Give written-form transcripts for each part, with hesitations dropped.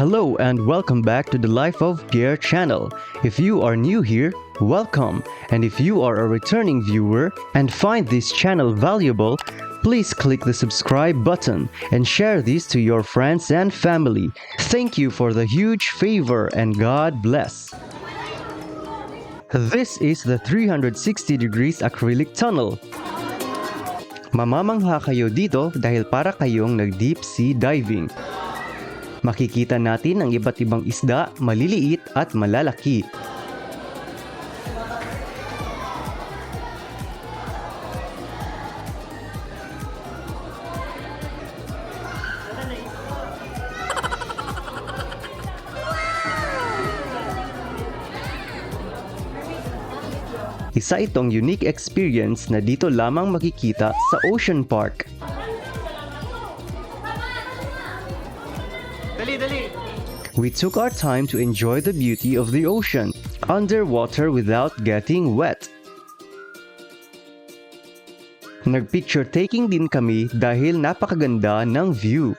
Hello and welcome back to the Life of Pierre channel. If you are new here, welcome. And if you are a returning viewer and find this channel valuable, please click the subscribe button and share this to your friends and family. Thank you for the huge favor and God bless. This is the 360 degrees acrylic tunnel. Mamamangha kayo dito dahil para kayong nag-deep sea diving. Makikita natin ang iba't ibang isda, maliliit at malalaki. Isa itong unique experience na dito lamang makikita sa Ocean Park. We took our time to enjoy the beauty of the ocean, underwater without getting wet. Nag-picture taking din kami dahil napakaganda ng view.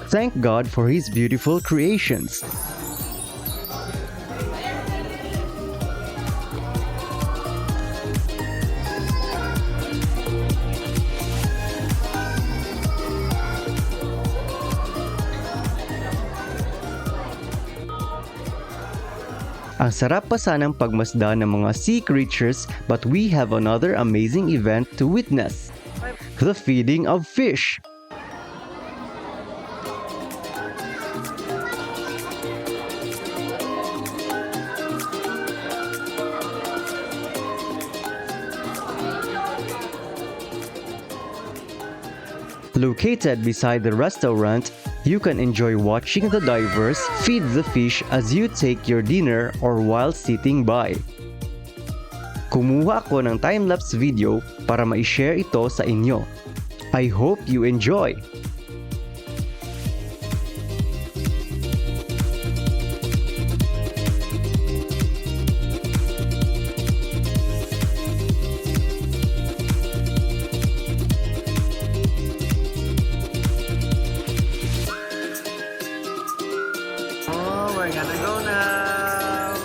Thank God for His beautiful creations. Ang sarap pa sanang pagmasdan ng mga sea creatures, but we have another amazing event to witness. The feeding of fish. Located beside the restaurant, you can enjoy watching the divers feed the fish as you take your dinner or while sitting by. Kumuha ako ng time-lapse video para ma-share ito sa inyo. I hope you enjoy! We're gonna go now.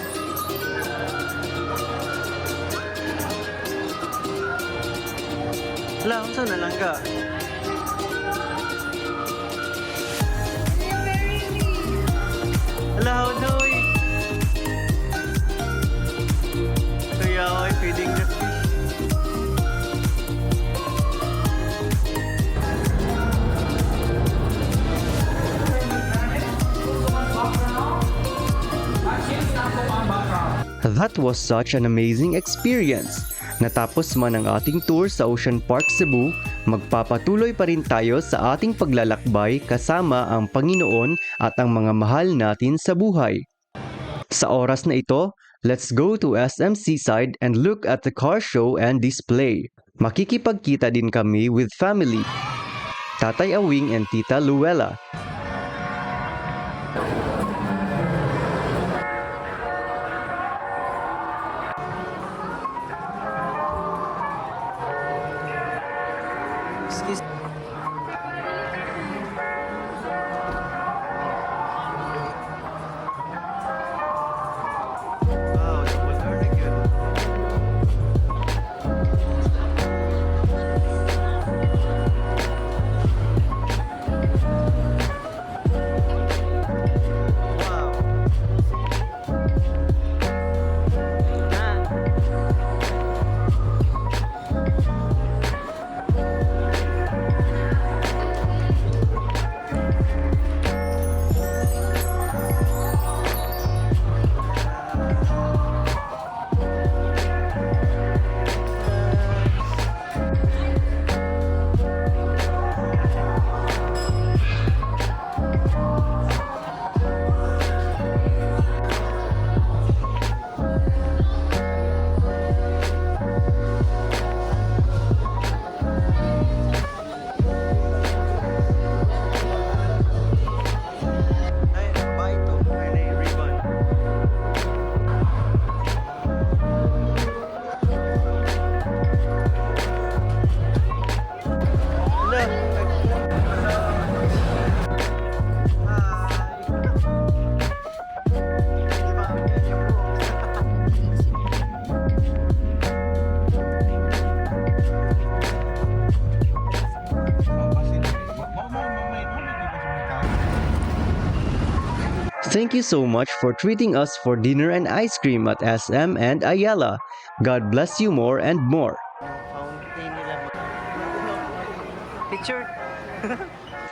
Wala, kung saan nalangga? Wala, Hodoy. Kaya ako ay feeding the fish. That was such an amazing experience. Natapos man ang ating tour sa Ocean Park Cebu, magpapatuloy pa rin tayo sa ating paglalakbay kasama ang Panginoon at ang mga mahal natin sa buhay. Sa oras na ito, let's go to SM Seaside and look at the car show and display. Makikipagkita din kami with family, Tatay Awing and Tita Luella. Excuse me. Wow, that was very good. Wow. Ah. Thank you so much for treating us for dinner and ice cream at SM and Ayala. God bless you more and more. Fountain nila. Picture.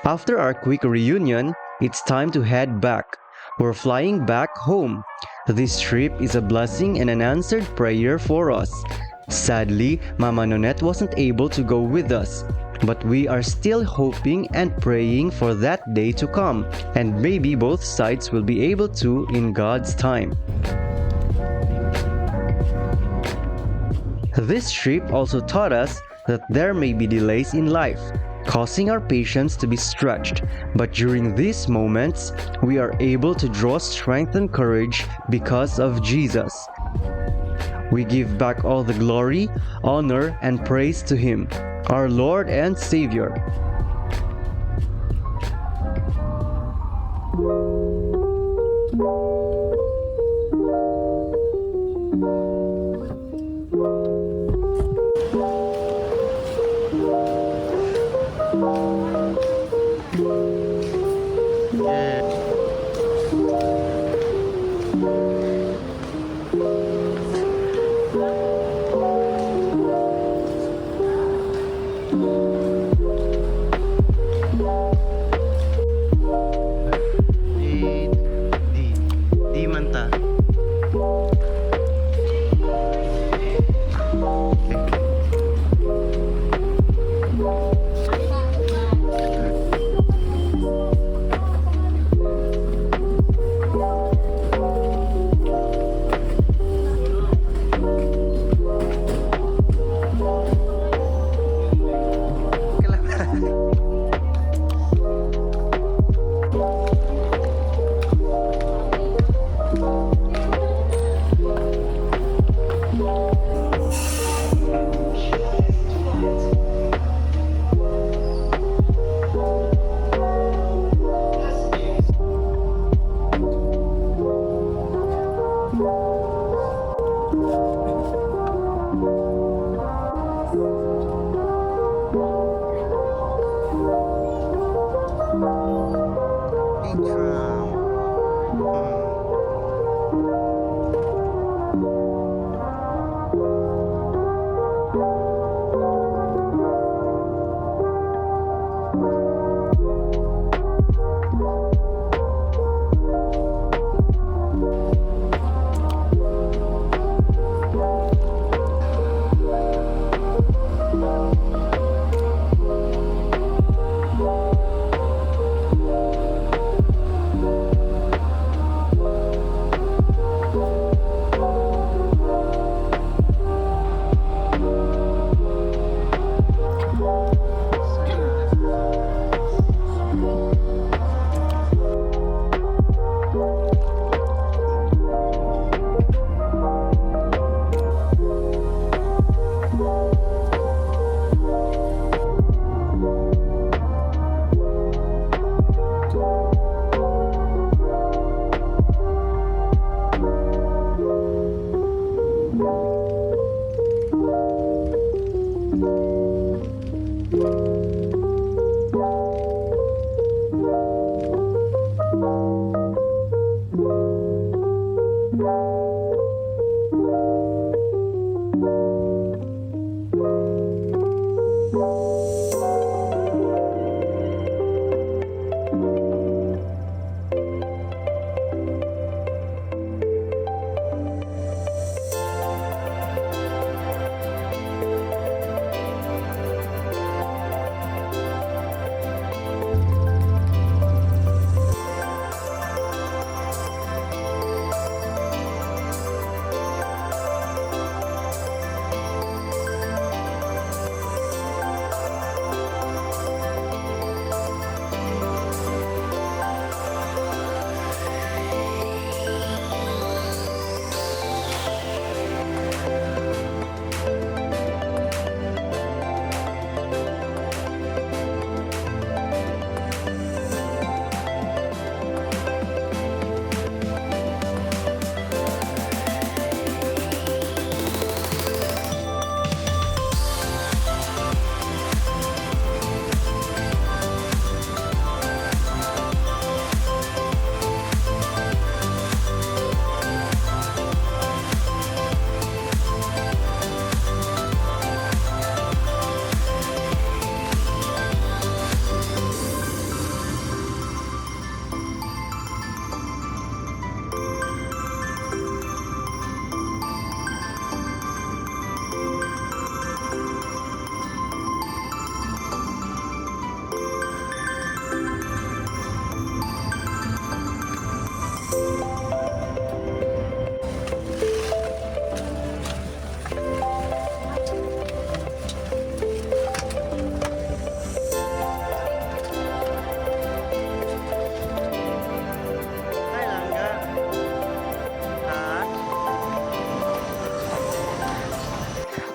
After our quick reunion, it's time to head back. We're flying back home. This trip is a blessing and an answered prayer for us. Sadly, Mama Nonette wasn't able to go with us, but we are still hoping and praying for that day to come, and maybe both sides will be able to in God's time. This trip also taught us that there may be delays in life, causing our patience to be stretched. But during these moments, we are able to draw strength and courage because of Jesus. We give back all the glory, honor, and praise to Him, our Lord and Savior. Di man ta.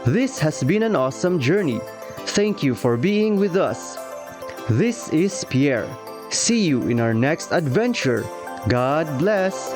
This has been an awesome journey. Thank you for being with us. This is Pierre. See you in our next adventure. God bless.